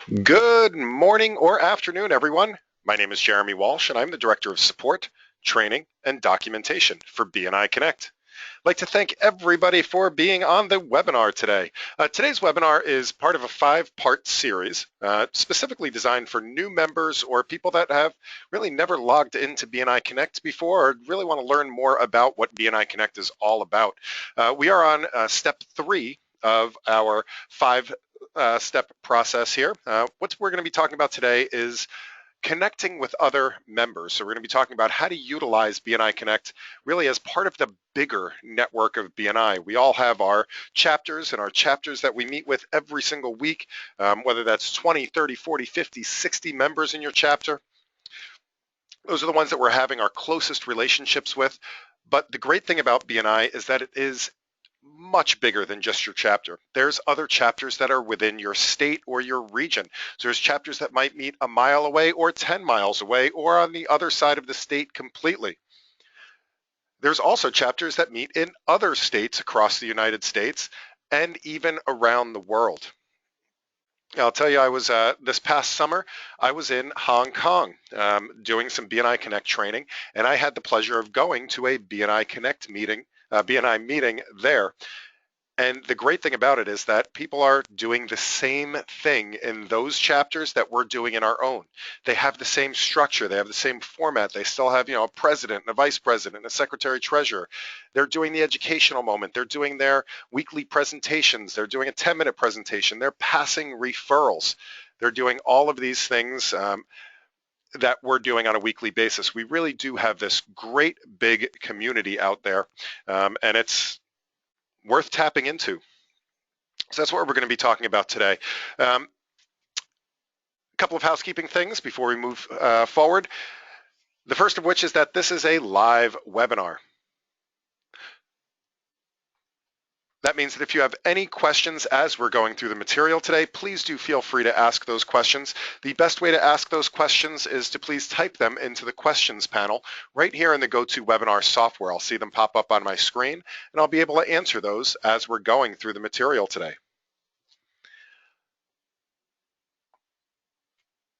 Good morning or afternoon, everyone. My name is Jeremy Walsh, and I'm the Director of Support, Training, and Documentation for BNI Connect. I'd like to thank everybody for being on the webinar today. Today's webinar is part of a 5-part series specifically designed for new members or people that have really never logged into BNI Connect before or really want to learn more about what BNI Connect is all about. We are on step 3 of our 5-step process here. What we're going to be talking about today is connecting with other members. So we're going to be talking about how to utilize BNI Connect really as part of the bigger network of BNI. We all have our chapters and our chapters that we meet with every single week, whether that's 20, 30, 40, 50, 60 members in your chapter. Those are the ones that we're having our closest relationships with. But the great thing about BNI is that it is much bigger than just your chapter. There's other chapters that are within your state or your region. So there's chapters that might meet a mile away or 10 miles away or on the other side of the state completely. There's also chapters that meet in other states across the United States and even around the world. I'll tell you, I was this past summer, I was in Hong Kong doing some BNI Connect training, and I had the pleasure of going to a BNI Connect meeting, BNI meeting there. And the great thing about it is that people are doing the same thing in those chapters that we're doing in our own. They have the same structure. They have the same format. They still have, a president and a vice president and a secretary treasurer. They're doing the educational moment. They're doing their weekly presentations. They're doing a 10-minute presentation. They're passing referrals. They're doing all of these things that we're doing on a weekly basis. We really do have this great big community out there, and it's worth tapping into. So that's what we're going to be talking about today. A couple of housekeeping things before we move forward. The first of which is that this is a live webinar. That means that if you have any questions as we're going through the material today, please do feel free to ask those questions. The best way to ask those questions is to please type them into the questions panel right here in the GoToWebinar software. I'll see them pop up on my screen, and I'll be able to answer those as we're going through the material today.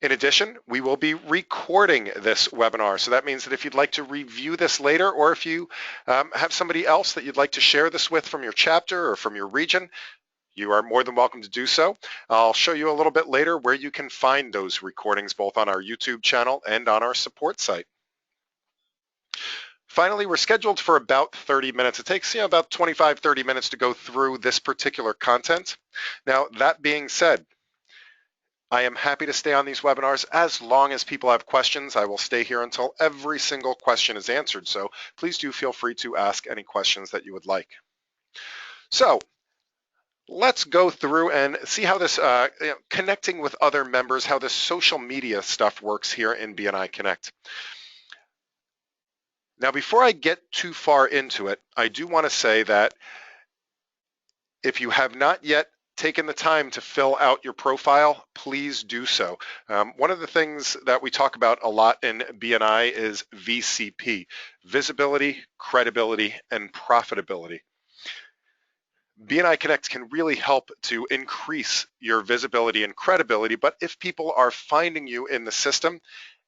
In addition, we will be recording this webinar. So that means that if you'd like to review this later, or if you have somebody else that you'd like to share this with from your chapter or from your region, you are more than welcome to do so. I'll show you a little bit later where you can find those recordings both on our YouTube channel and on our support site. Finally, we're scheduled for about 30 minutes. It takes about 25, 30 minutes to go through this particular content. Now, that being said, I am happy to stay on these webinars as long as people have questions. I will stay here until every single question is answered. So please do feel free to ask any questions that you would like. So let's go through and see how this connecting with other members, how this social media stuff works here in BNI Connect. Now, before I get too far into it, I do want to say that if you have not yet taken the time to fill out your profile, please do so. One of the things that we talk about a lot in BNI is VCP, visibility, credibility, and profitability. BNI Connect can really help to increase your visibility and credibility, but if people are finding you in the system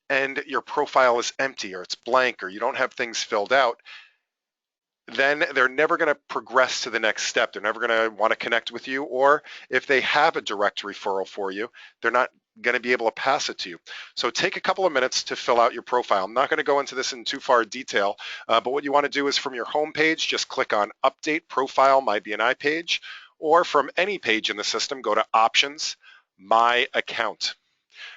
and your profile is empty or it's blank or you don't have things filled out, then they're never going to progress to the next step. They're never going to want to connect with you, or if they have a direct referral for you, they're not going to be able to pass it to you. So take a couple of minutes to fill out your profile. I'm not going to go into this in too far detail, but what you want to do is from your home page, just click on Update Profile My BNI page, or from any page in the system, go to Options, My Account.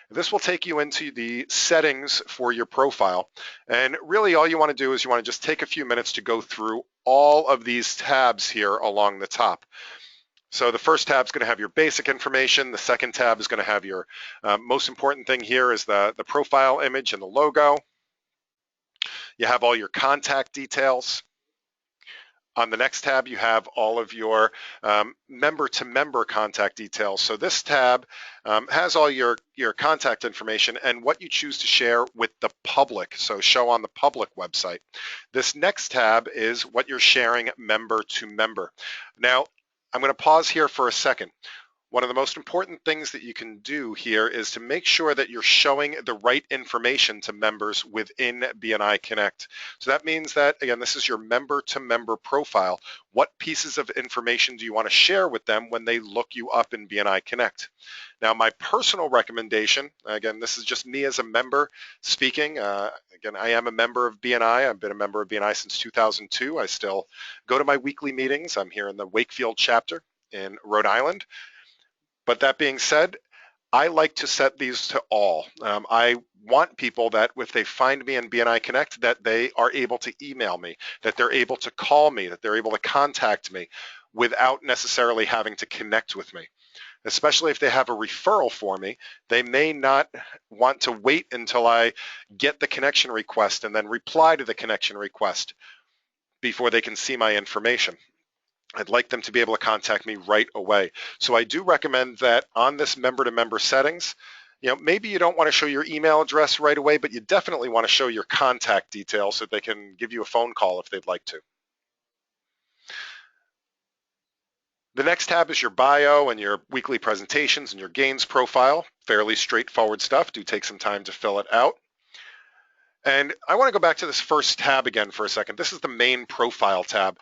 This will take you into the settings for your profile. And really all you want to do is you want to just take a few minutes to go through all of these tabs here along the top. So the first tab is going to have your basic information. The second tab is going to have your most important thing here is the profile image and the logo. You have all your contact details. On the next tab, you have all of your member-to-member contact details. So this tab has all your contact information and what you choose to share with the public, so show on the public website. This next tab is what you're sharing member-to-member. Now, I'm going to pause here for a second. One of the most important things that you can do here is to make sure that you're showing the right information to members within BNI Connect. So that means that, again, this is your member-to-member profile. What pieces of information do you want to share with them when they look you up in BNI Connect? Now, my personal recommendation, again, this is just me as a member speaking. Again, I am a member of BNI. I've been a member of BNI since 2002. I still go to my weekly meetings. I'm here in the Wakefield chapter in Rhode Island. But that being said, I like to set these to all. I want people that if they find me in BNI Connect, that they are able to email me, that they're able to call me, that they're able to contact me without necessarily having to connect with me. Especially if they have a referral for me, they may not want to wait until I get the connection request and then reply to the connection request before they can see my information. I'd like them to be able to contact me right away. So I do recommend that on this member-to-member settings, maybe you don't want to show your email address right away, but you definitely want to show your contact details so they can give you a phone call if they'd like to. The next tab is your bio and your weekly presentations and your gains profile. Fairly straightforward stuff. Do take some time to fill it out. And I want to go back to this first tab again for a second. This is the main profile tab.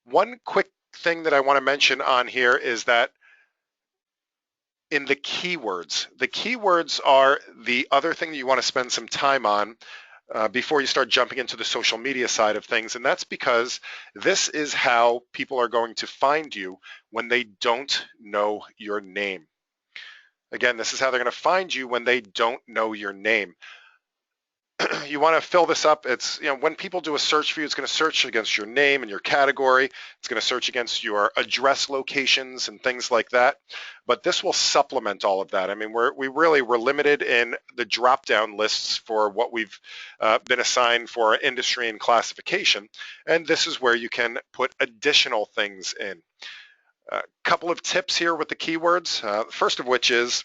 One quick thing that I want to mention on here is that in the keywords are the other thing that you want to spend some time on before you start jumping into the social media side of things. And that's because this is how people are going to find you when they don't know your name. Again, this is how they're going to find you when they don't know your name. You want to fill this up. It's, when people do a search for you, it's going to search against your name and your category. It's going to search against your address locations and things like that. But this will supplement all of that. I mean, we're limited in the drop-down lists for what we've been assigned for our industry and classification. And this is where you can put additional things in. A couple of tips here with the keywords. First of which is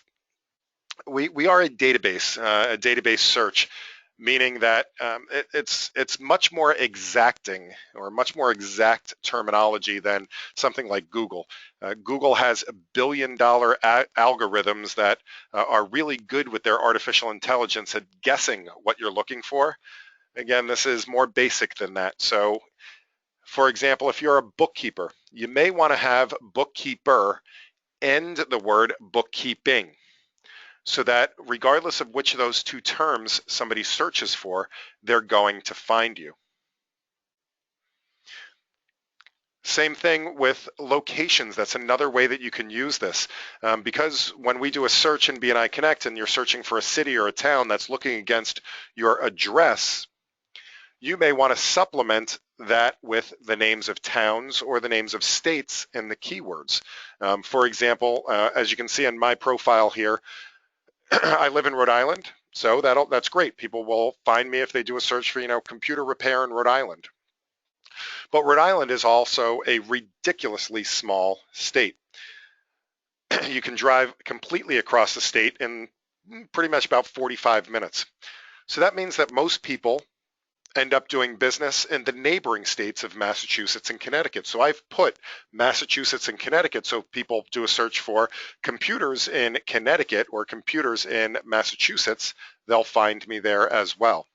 we are a database search, meaning that it's much more exacting or much more exact terminology than something like Google. Google has billion-dollar algorithms that are really good with their artificial intelligence at guessing what you're looking for. Again, this is more basic than that. So, for example, if you're a bookkeeper, you may want to have bookkeeper and the word bookkeeping, so that regardless of which of those two terms somebody searches for, they're going to find you. Same thing with locations. That's another way that you can use this. Because when we do a search in BNI Connect and you're searching for a city or a town that's looking against your address, you may want to supplement that with the names of towns or the names of states in the keywords. For example, as you can see on my profile here, I live in Rhode Island, so that's great. People will find me if they do a search for, computer repair in Rhode Island. But Rhode Island is also a ridiculously small state. You can drive completely across the state in pretty much about 45 minutes. So that means that most people end up doing business in the neighboring states of Massachusetts and Connecticut. So I've put Massachusetts and Connecticut, so people do a search for computers in Connecticut or computers in Massachusetts, they'll find me there as well.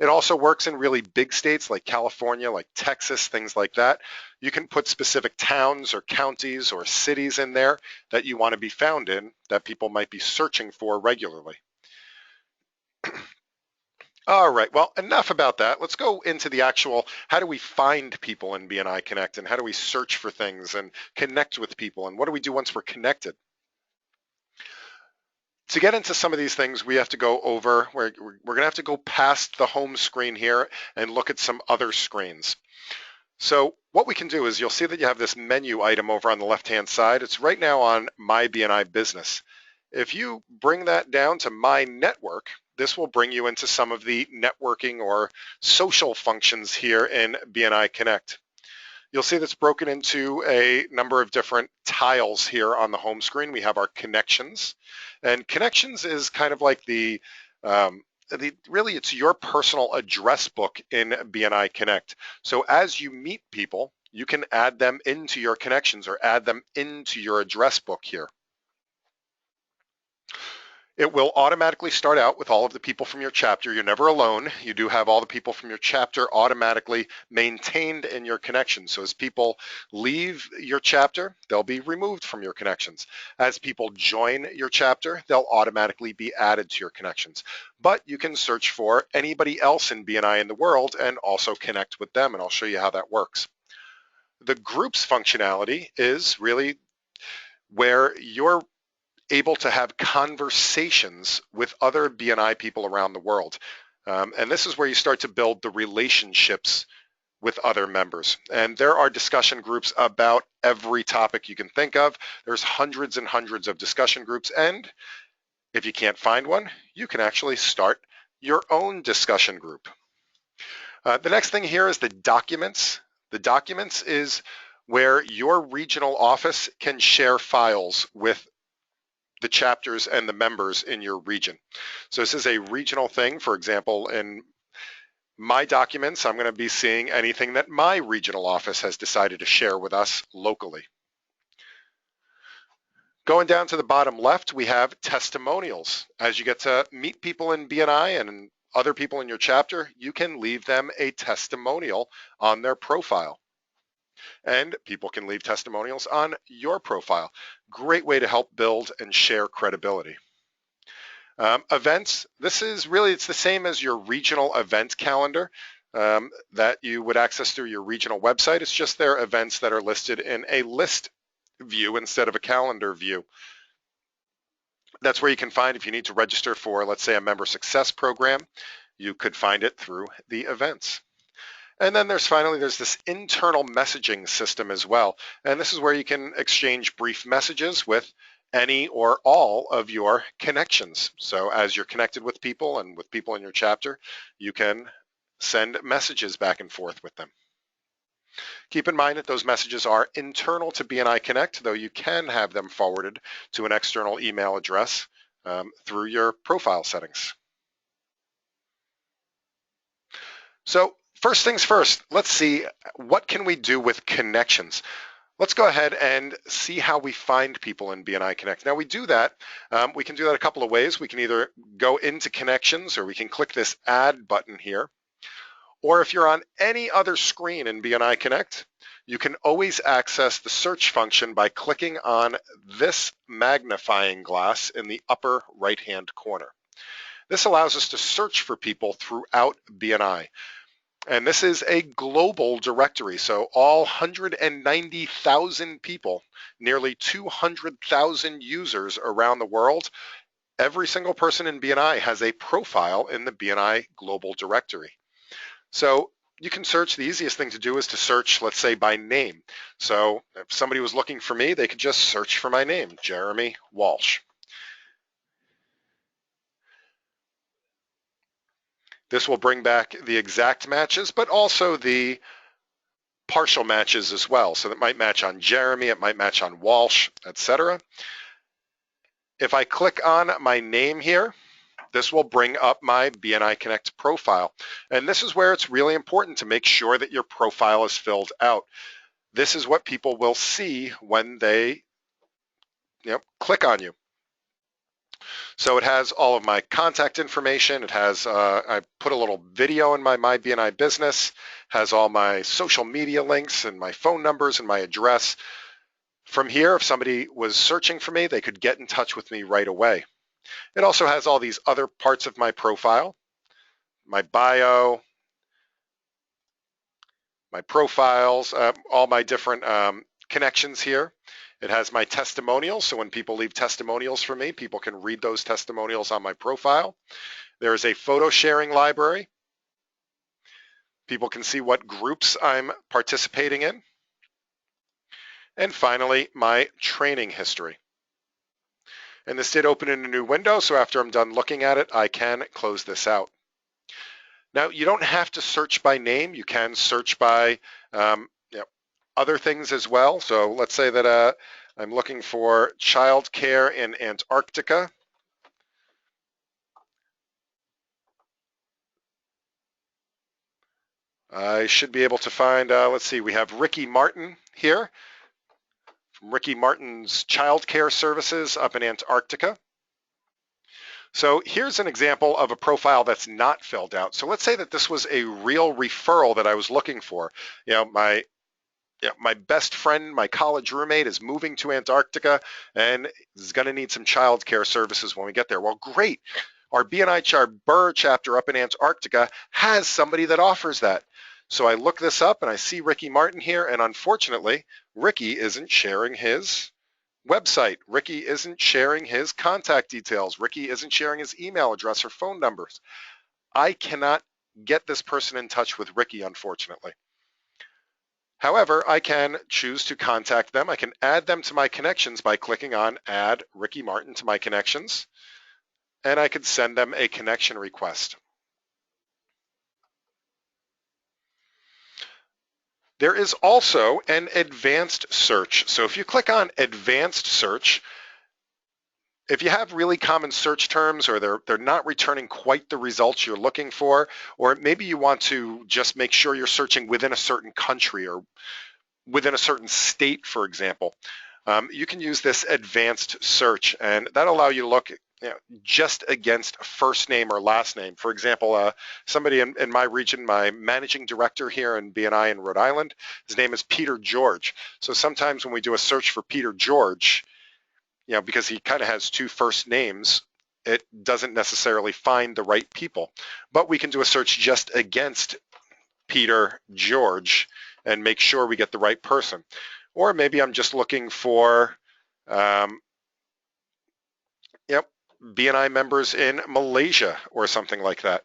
It also works in really big states like California, like Texas, things like that. You can put specific towns or counties or cities in there that you want to be found in that people might be searching for regularly. All right, well, enough about that. Let's go into the actual, how do we find people in BNI Connect and how do we search for things and connect with people and what do we do once we're connected? To get into some of these things, we have to go over, we're going to have to go past the home screen here and look at some other screens. So what we can do is you'll see that you have this menu item over on the left-hand side. It's right now on My BNI Business. If you bring that down to My Network, this will bring you into some of the networking or social functions here in BNI Connect. You'll see that's broken into a number of different tiles here on the home screen. We have our connections, and connections is kind of like really it's your personal address book in BNI Connect. So as you meet people, you can add them into your connections or add them into your address book here. It will automatically start out with all of the people from your chapter. You're never alone. You do have all the people from your chapter automatically maintained in your connections. So as people leave your chapter, they'll be removed from your connections. As people join your chapter, they'll automatically be added to your connections. But you can search for anybody else in BNI in the world and also connect with them, and I'll show you how that works. The groups functionality is really where you're able to have conversations with other BNI people around the world. And this is where you start to build the relationships with other members. And there are discussion groups about every topic you can think of. There's hundreds and hundreds of discussion groups. And if you can't find one, you can actually start your own discussion group. The next thing here is the documents. The documents is where your regional office can share files with the chapters and the members in your region. So this is a regional thing. For example, in my documents, I'm going to be seeing anything that my regional office has decided to share with us locally. Going down to the bottom left, we have testimonials. As you get to meet people in BNI and other people in your chapter, you can leave them a testimonial on their profile. And people can leave testimonials on your profile. Great way to help build and share credibility. Events, this is really, it's the same as your regional event calendar that you would access through your regional website. It's just their events that are listed in a list view instead of a calendar view. That's where you can find if you need to register for, let's say, a member success program, you could find it through the events. And then there's this internal messaging system as well. And this is where you can exchange brief messages with any or all of your connections. So as you're connected with people and with people in your chapter, you can send messages back and forth with them. Keep in mind that those messages are internal to BNI Connect, though you can have them forwarded to an external email address through your profile settings. So first things first, let's see what can we do with connections. Let's go ahead and see how we find people in BNI Connect. Now we do that, we can do that a couple of ways. We can either go into connections or we can click this add button here. Or if you're on any other screen in BNI Connect, you can always access the search function by clicking on this magnifying glass in the upper right-hand corner. This allows us to search for people throughout BNI. And this is a global directory, so all 190,000 people, nearly 200,000 users around the world, every single person in BNI has a profile in the BNI global directory. So you can search. The easiest thing to do is to search, let's say, by name. So if somebody was looking for me, they could just search for my name, Jeremy Walsh. This will bring back the exact matches, but also the partial matches as well. So that might match on Jeremy, it might match on Walsh, etc. If I click on my name here, this will bring up my BNI Connect profile. And this is where it's really important to make sure that your profile is filled out. This is what people will see when they click on you. So it has all of my contact information. It has, I put a little video in my BNI business, has all my social media links and my phone numbers and my address. From here, if somebody was searching for me, they could get in touch with me right away. It also has all these other parts of my profile, my bio, my profiles, all my different connections here. It has my testimonials, so when people leave testimonials for me, people can read those testimonials on my profile. There is a photo sharing library. People can see what groups I'm participating in. And finally, my training history. And this did open in a new window, so after I'm done looking at it, I can close this out. Now, you don't have to search by name. You can search by other things as well. So let's say that I'm looking for childcare in Antarctica. I should be able to find, let's see, we have Ricky Martin here, from Ricky Martin's Child Care Services up in Antarctica. So here's an example of a profile that's not filled out. So let's say that this was a real referral that I was looking for. My best friend, my college roommate, is moving to Antarctica and is going to need some child care services when we get there. Well, great. Our BNI Burr chapter up in Antarctica has somebody that offers that. So I look this up and I see Ricky Martin here, and unfortunately, Ricky isn't sharing his website. Ricky isn't sharing his contact details. Ricky isn't sharing his email address or phone numbers. I cannot get this person in touch with Ricky, unfortunately. However, I can choose to contact them. I can add them to my connections by clicking on Add Ricky Martin to my connections, and I could send them a connection request. There is also an advanced search. So if you click on advanced search, if you have really common search terms or they're not returning quite the results you're looking for, or maybe you want to just make sure you're searching within a certain country or within a certain state, for example, you can use this advanced search, and that'll allow you to look just against first name or last name. For example, somebody in my region, my managing director here in BNI in Rhode Island, his name is Peter George. So sometimes when we do a search for Peter George, because he kind of has two first names, it doesn't necessarily find the right people. But we can do a search just against Peter George and make sure we get the right person. Or maybe I'm just looking for BNI members in Malaysia or something like that.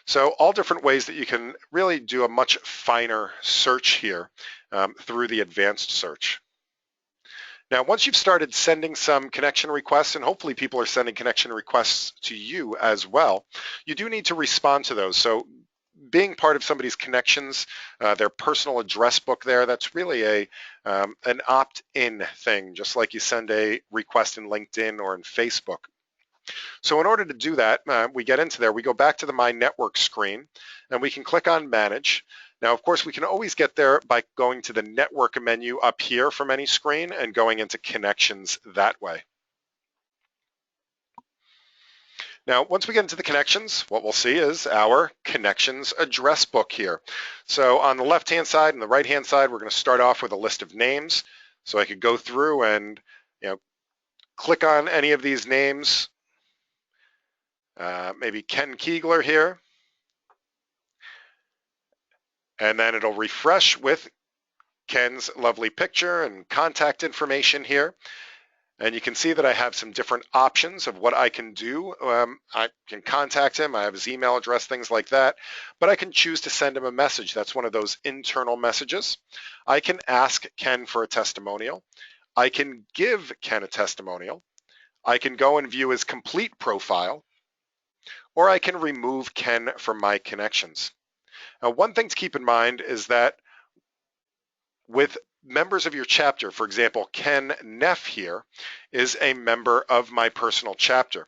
So all different ways that you can really do a much finer search here through the advanced search. Now, once you've started sending some connection requests, and hopefully people are sending connection requests to you as well, you do need to respond to those. So being part of somebody's connections, their personal address book there, that's really an opt-in thing, just like you send a request in LinkedIn or in Facebook. So in order to do that, we get into there, we go back to the My Network screen, and we can click on Manage. Now, of course, we can always get there by going to the Network menu up here from any screen and going into Connections that way. Now, once we get into the connections, what we'll see is our connections address book here. So on the left-hand side and the right-hand side, we're going to start off with a list of names. So I could go through and click on any of these names. Maybe Ken Keegler here. And then it'll refresh with Ken's lovely picture and contact information here. And you can see that I have some different options of what I can do. I can contact him. I have his email address, things like that. But I can choose to send him a message. That's one of those internal messages. I can ask Ken for a testimonial. I can give Ken a testimonial. I can go and view his complete profile. Or I can remove Ken from my connections. Now, one thing to keep in mind is that with members of your chapter, for example, Ken Neff here is a member of my personal chapter.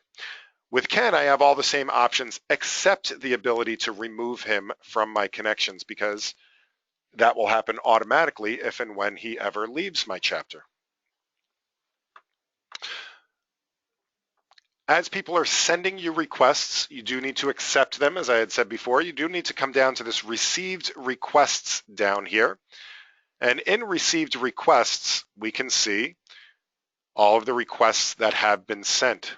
With Ken, I have all the same options except the ability to remove him from my connections, because that will happen automatically if and when he ever leaves my chapter. As people are sending you requests, you do need to accept them. As I had said before, you do need to come down to this received requests down here. And in received requests, we can see all of the requests that have been sent.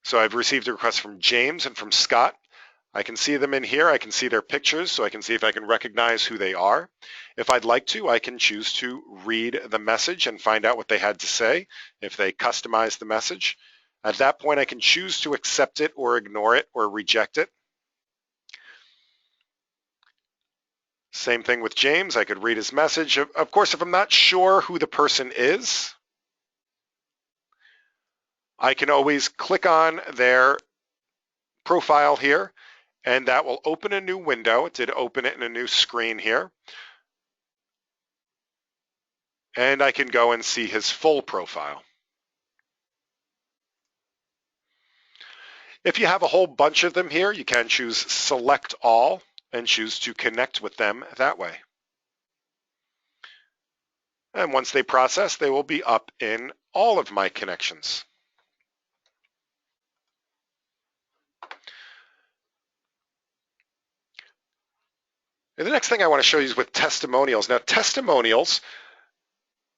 So I've received a request from James and from Scott. I can see them in here. I can see their pictures, so I can see if I can recognize who they are. If I'd like to, I can choose to read the message and find out what they had to say, if they customize the message. At that point, I can choose to accept it or ignore it or reject it. Same thing with James. I could read his message. Of course, if I'm not sure who the person is, I can always click on their profile here, and that will open a new window. It did open it in a new screen here. And I can go and see his full profile. If you have a whole bunch of them here, you can choose Select All, and choose to connect with them that way. And once they process, they will be up in all of my connections. And the next thing I want to show you is with testimonials. Now, testimonials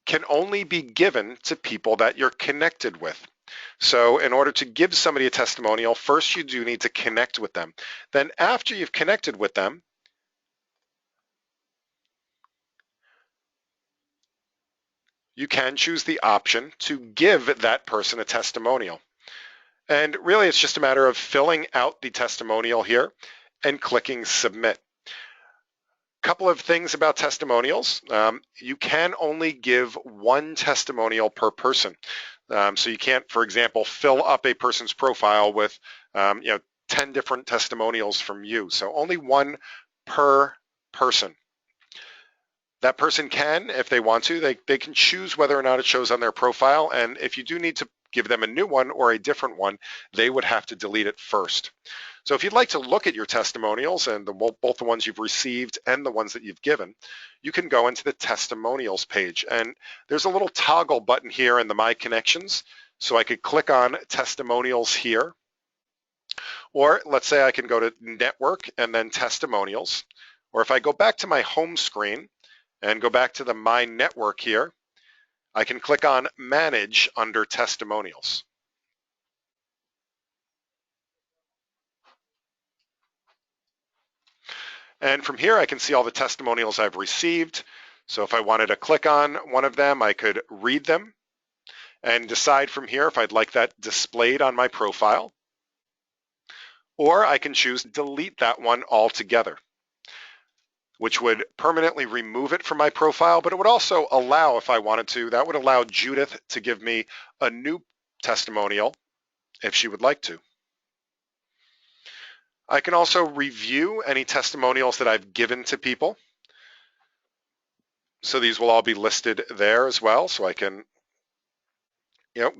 can only be given to people that you're connected with. So in order to give somebody a testimonial, first you do need to connect with them. Then after you've connected with them, you can choose the option to give that person a testimonial. And really it's just a matter of filling out the testimonial here and clicking submit. Couple of things about testimonials. You can only give one testimonial per person. So you can't, for example, fill up a person's profile with 10 different testimonials from you. So only one per person. That person can, if they want to, they can choose whether or not it shows on their profile. And if you do need to give them a new one or a different one, they would have to delete it first. So if you'd like to look at your testimonials and both the ones you've received and the ones that you've given, you can go into the testimonials page. And there's a little toggle button here in the My Connections. So I could click on testimonials here. Or let's say I can go to network and then testimonials. Or if I go back to my home screen and go back to the My Network here, I can click on Manage under Testimonials. And from here, I can see all the testimonials I've received. So if I wanted to click on one of them, I could read them and decide from here if I'd like that displayed on my profile. Or I can choose to delete that one altogether, which would permanently remove it from my profile, but it would also allow, if I wanted to, that would allow Judith to give me a new testimonial if she would like to. I can also review any testimonials that I've given to people. So these will all be listed there as well. So I can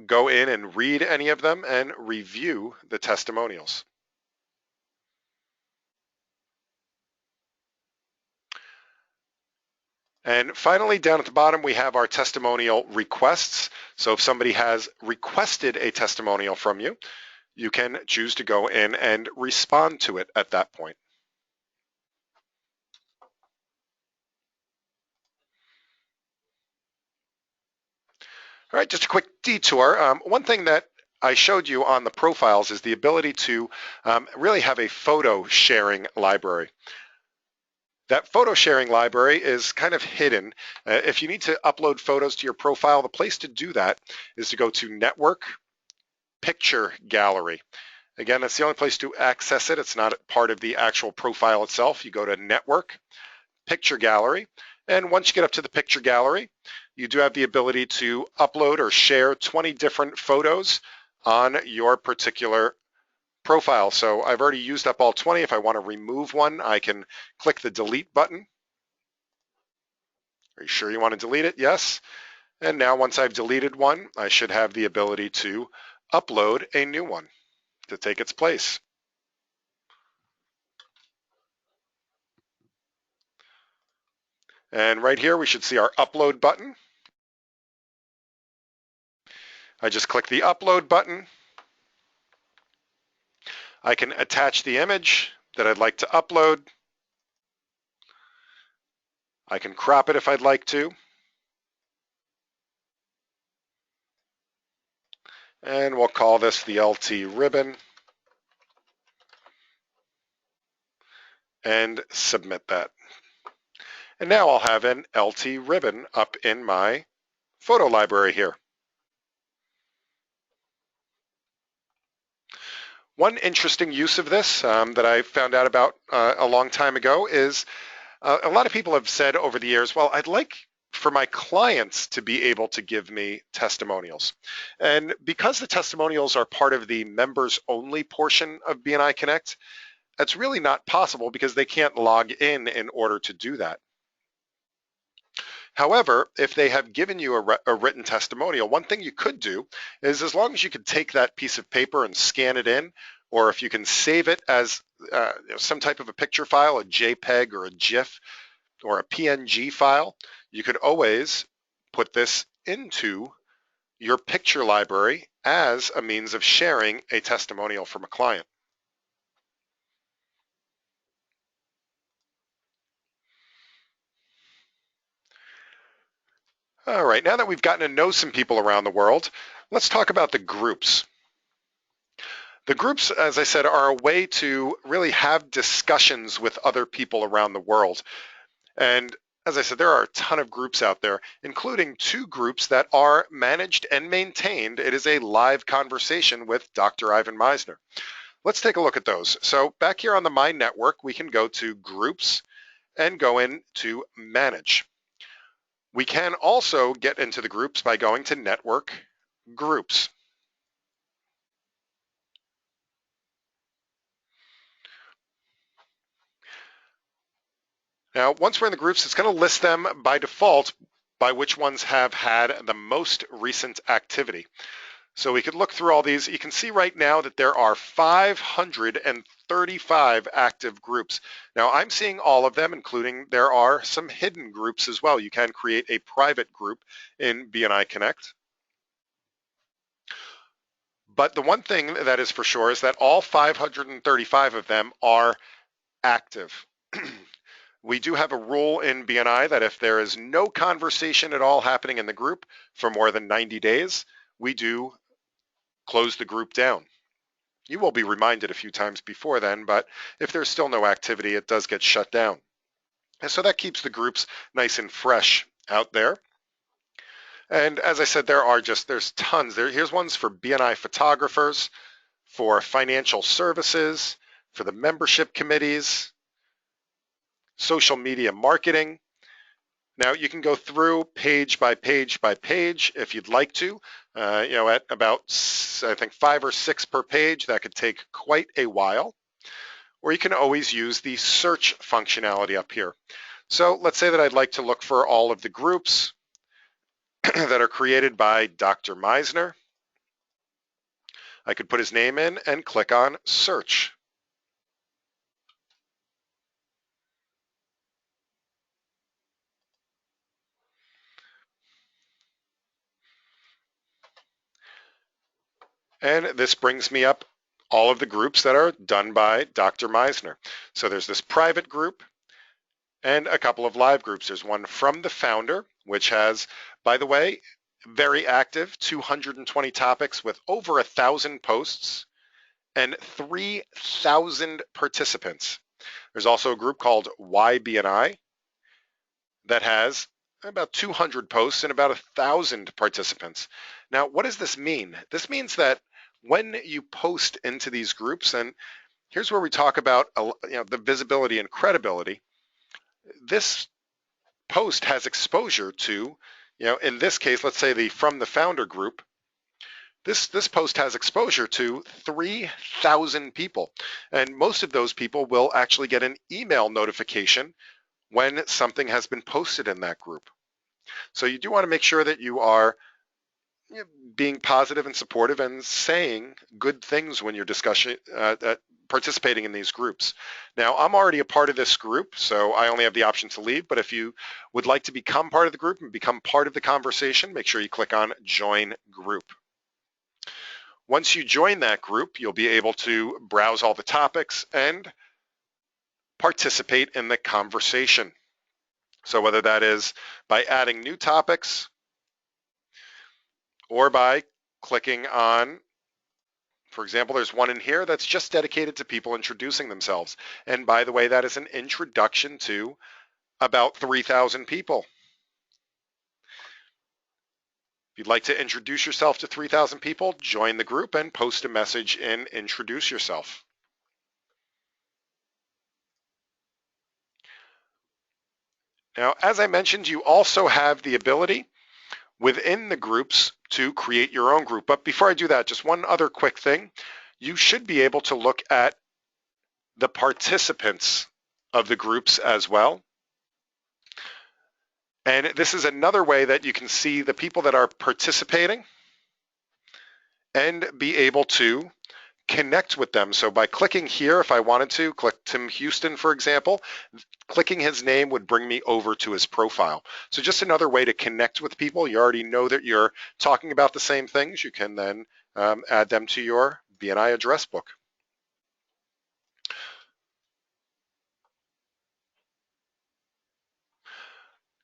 go in and read any of them and review the testimonials. And finally, down at the bottom, we have our testimonial requests. So if somebody has requested a testimonial from you, you can choose to go in and respond to it at that point. All right, just a quick detour. One thing that I showed you on the profiles is the ability to really have a photo sharing library. That photo sharing library is kind of hidden. If you need to upload photos to your profile, the place to do that is to go to Network, Picture Gallery. Again, that's the only place to access it. It's not part of the actual profile itself. You go to Network, Picture Gallery, and once you get up to the Picture Gallery, you do have the ability to upload or share 20 different photos on your particular profile. So I've already used up all 20. If I want to remove one, I can click the delete button. Are you sure you want to delete it? Yes. And now once I've deleted one, I should have the ability to upload a new one to take its place. And right here, we should see our upload button. I just click the upload button. I can attach the image that I'd like to upload. I can crop it if I'd like to. And we'll call this the LT ribbon. And submit that. And now I'll have an LT ribbon up in my photo library here. One interesting use of this that I found out about a long time ago is a lot of people have said over the years, well, I'd like for my clients to be able to give me testimonials. And because the testimonials are part of the members only portion of BNI Connect, that's really not possible because they can't log in order to do that. However, if they have given you a written testimonial, one thing you could do is, as long as you could take that piece of paper and scan it in, or if you can save it as some type of a picture file, a JPEG or a GIF or a PNG file, you could always put this into your picture library as a means of sharing a testimonial from a client. All right, now that we've gotten to know some people around the world, let's talk about the groups. The groups, as I said, are a way to really have discussions with other people around the world. And as I said, there are a ton of groups out there, including 2 groups that are managed and maintained. It is a live conversation with Dr. Ivan Misner. Let's take a look at those. So back here on the My Network, we can go to Groups and go into Manage. We can also get into the groups by going to Network Groups. Now, once we're in the groups, it's going to list them by default by which ones have had the most recent activity. So we could look through all these. You can see right now that there are 535 active groups. Now, I'm seeing all of them, including there are some hidden groups as well. You can create a private group in BNI Connect. But the one thing that is for sure is that all 535 of them are active. We do have a rule in BNI that if there is no conversation at all happening in the group for more than 90 days, we do close the group down. You will be reminded a few times before then, but if there's still no activity, it does get shut down. And so that keeps the groups nice and fresh out there. And as I said, there's tons. Here's ones for BNI photographers, for financial services, for the membership committees, social media marketing. Now you can go through page by page by page if you'd like to. At about, I think, 5 or 6 per page, that could take quite a while. Or you can always use the search functionality up here. So let's say that I'd like to look for all of the groups that are created by Dr. Misner. I could put his name in and click on search. And this brings me up all of the groups that are done by Dr. Misner. So there's this private group and a couple of live groups. There's one from the founder, which has, by the way, very active, 220 topics with over 1,000 posts and 3,000 participants. There's also a group called Why BNI that has about 200 posts and about 1,000 participants. Now, what does this mean? This means that when you post into these groups, and here's where we talk about the visibility and credibility, this post has exposure to, in this case, let's say the From the Founder group, this post has exposure to 3,000 people. And most of those people will actually get an email notification when something has been posted in that group. So you do want to make sure that you are being positive and supportive and saying good things when you're participating in these groups. Now, I'm already a part of this group, so I only have the option to leave, but if you would like to become part of the group and become part of the conversation, make sure you click on Join Group. Once you join that group, you'll be able to browse all the topics and participate in the conversation. So whether that is by adding new topics or by clicking on, for example, there's one in here that's just dedicated to people introducing themselves. And by the way, that is an introduction to about 3,000 people. If you'd like to introduce yourself to 3,000 people, join the group and post a message and introduce yourself. Now, as I mentioned, you also have the ability within the groups to create your own group. But before I do that, just one other quick thing. You should be able to look at the participants of the groups as well. And this is another way that you can see the people that are participating and be able to connect with them. So by clicking here, if I wanted to, click Tim Houston, for example, clicking his name would bring me over to his profile. So just another way to connect with people. You already know that you're talking about the same things. You can then add them to your BNI address book.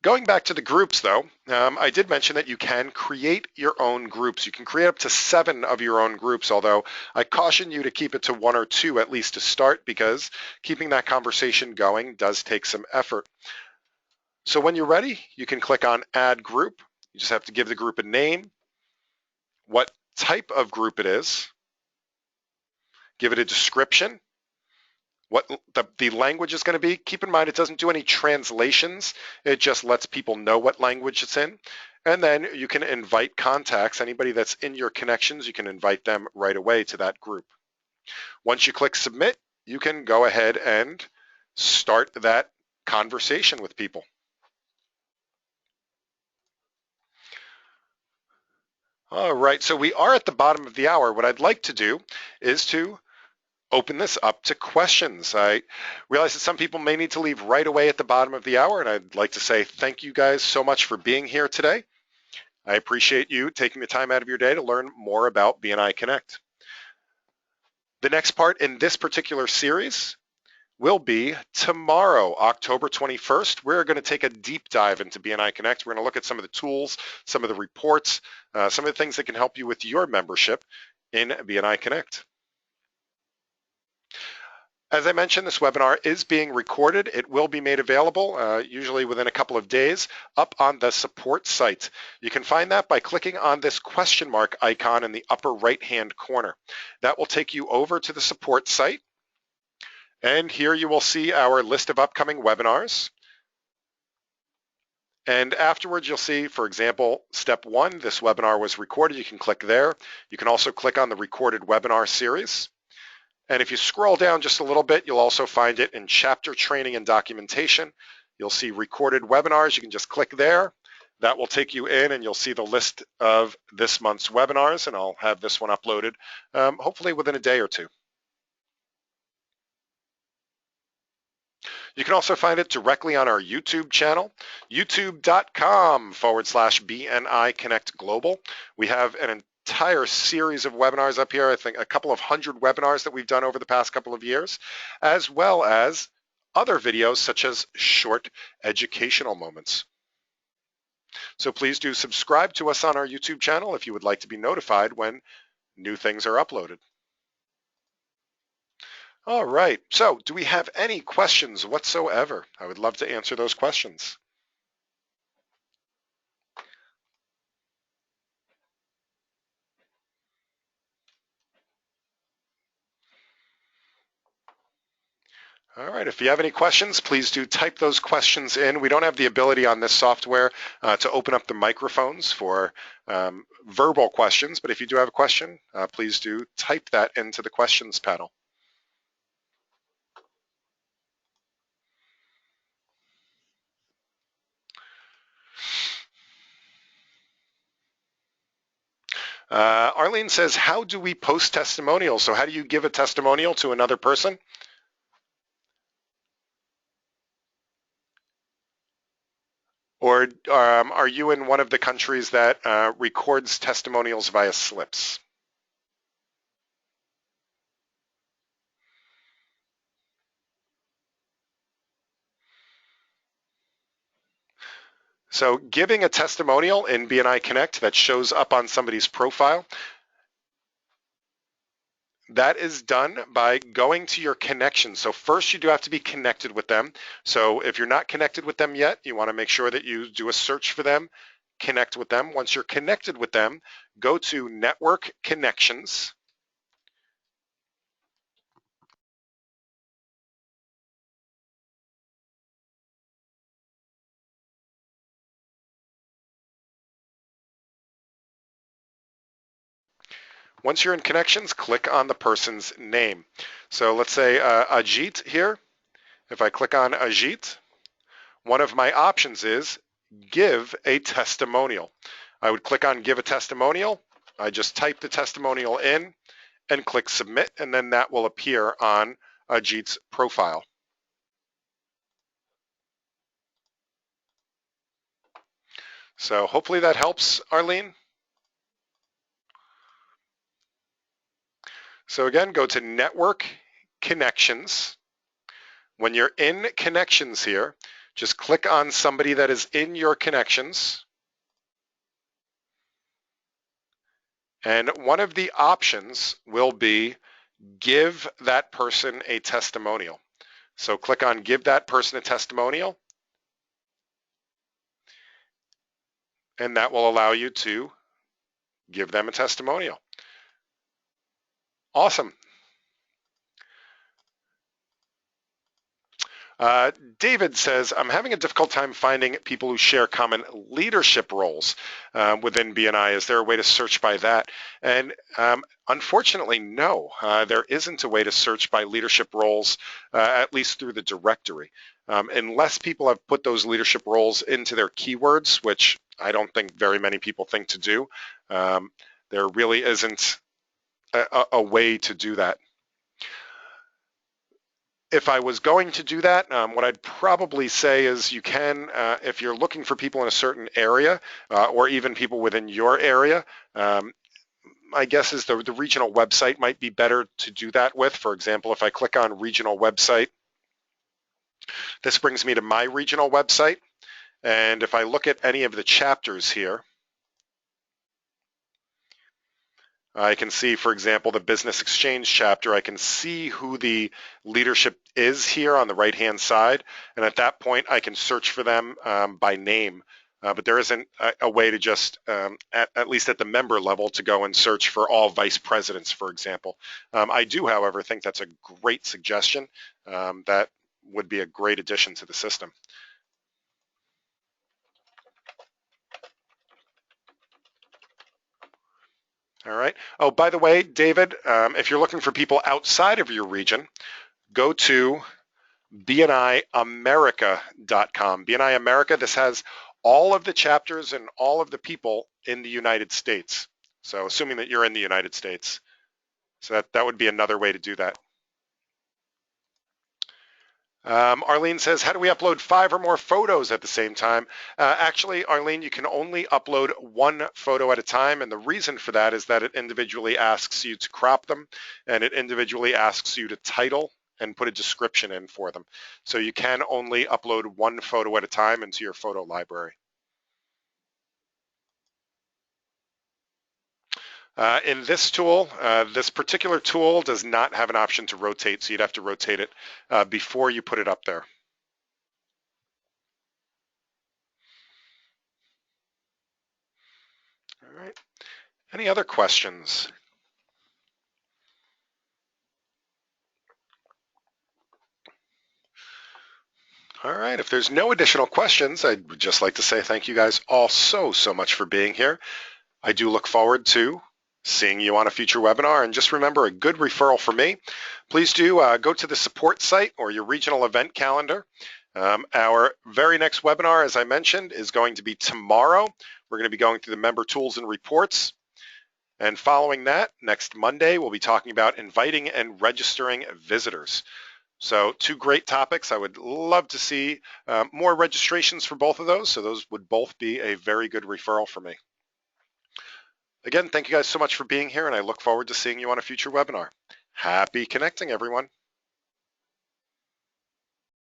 Going back to the groups though, I did mention that you can create your own groups. You can create up to 7 of your own groups, although I caution you to keep it to 1 or 2 at least to start, because keeping that conversation going does take some effort. So when you're ready, you can click on Add Group. You just have to give the group a name, what type of group it is, give it a description, what the language is going to be. Keep in mind it doesn't do any translations. It just lets people know what language it's in. And then you can invite contacts. Anybody that's in your connections, you can invite them right away to that group. Once you click submit, you can go ahead and start that conversation with people. All right, so we are at the bottom of the hour. What I'd like to do is to open this up to questions. I realize that some people may need to leave right away at the bottom of the hour, and I'd like to say thank you guys so much for being here today. I appreciate you taking the time out of your day to learn more about BNI Connect. The next part in this particular series will be tomorrow, October 21st. We're going to take a deep dive into BNI Connect. We're going to look at some of the tools, some of the reports, some of the things that can help you with your membership in BNI Connect. As I mentioned, this webinar is being recorded. It will be made available, usually within a couple of days, up on the support site. You can find that by clicking on this question mark icon in the upper right-hand corner. That will take you over to the support site. And here you will see our list of upcoming webinars. And afterwards, you'll see, for example, step 1, this webinar was recorded. You can click there. You can also click on the recorded webinar series. And if you scroll down just a little bit, you'll also find it in chapter training and documentation. You'll see recorded webinars. You can just click there. That will take you in, and you'll see the list of this month's webinars, and I'll have this one uploaded hopefully within a day or 2. You can also find it directly on our YouTube channel, youtube.com/BNI Connect Global. We have an entire series of webinars up here. I think a couple of 100 webinars that we've done over the past couple of years, as well as other videos such as short educational moments. So please do subscribe to us on our YouTube channel if you would like to be notified when new things are uploaded. All right, so do we have any questions whatsoever? I would love to answer those questions. All right, if you have any questions, please do type those questions in. We don't have the ability on this software to open up the microphones for verbal questions, but if you do have a question, please do type that into the questions panel. Arlene says, how do we post testimonials? So how do you give a testimonial to another person? Or are you in one of the countries that records testimonials via slips? So giving a testimonial in BNI Connect that shows up on somebody's profile, that is done by going to your connections. So first you do have to be connected with them. So if you're not connected with them yet, you want to make sure that you do a search for them, connect with them. Once you're connected with them, go to Network Connections. Once you're in connections, click on the person's name. So let's say Ajit here. If I click on Ajit, one of my options is give a testimonial. I would click on give a testimonial. I just type the testimonial in, and click submit, and then that will appear on Ajit's profile. So hopefully that helps, Arlene. So again, go to Network Connections. When you're in Connections here, just click on somebody that is in your connections. And one of the options will be give that person a testimonial. So click on give that person a testimonial, and that will allow you to give them a testimonial. Awesome. David says, I'm having a difficult time finding people who share common leadership roles within BNI. Is there a way to search by that? And unfortunately, no, there isn't a way to search by leadership roles, at least through the directory. Unless people have put those leadership roles into their keywords, which I don't think very many people think to do, there really isn't a way to do that. If I was going to do that, what I'd probably say is you can, if you're looking for people in a certain area or even people within your area, my guess is the regional website might be better to do that with. For example, if I click on regional website, this brings me to my regional website. And if I look at any of the chapters here, I can see, for example, the business exchange chapter. I can see who the leadership is here on the right-hand side. And at that point, I can search for them by name. But there isn't a way to just, at least at the member level, to go and search for all vice presidents, for example. I do, however, think that's a great suggestion. That would be a great addition to the system. All right. Oh, by the way, David, if you're looking for people outside of your region, go to BNIAmerica.com. BNI America, this has all of the chapters and all of the people in the United States. So assuming that you're in the United States. So that would be another way to do that. Arlene says, how do we upload 5 or more photos at the same time? Actually, Arlene, you can only upload 1 photo at a time, and the reason for that is that it individually asks you to crop them, and it individually asks you to title and put a description in for them. So you can only upload 1 photo at a time into your photo library. In this tool, this particular tool does not have an option to rotate, so you'd have to rotate it before you put it up there. All right. Any other questions? All right, if there's no additional questions, I'd just like to say thank you guys all so much for being here. I do look forward to seeing you on a future webinar. And just remember, a good referral for me, please do go to the support site or your regional event calendar. Our very next webinar, as I mentioned, is going to be tomorrow. We're going to be going through the member tools and reports. And following that, next Monday, we'll be talking about inviting and registering visitors. So 2 great topics. I would love to see more registrations for both of those. So those would both be a very good referral for me. Again, thank you guys so much for being here, and I look forward to seeing you on a future webinar. Happy connecting, everyone.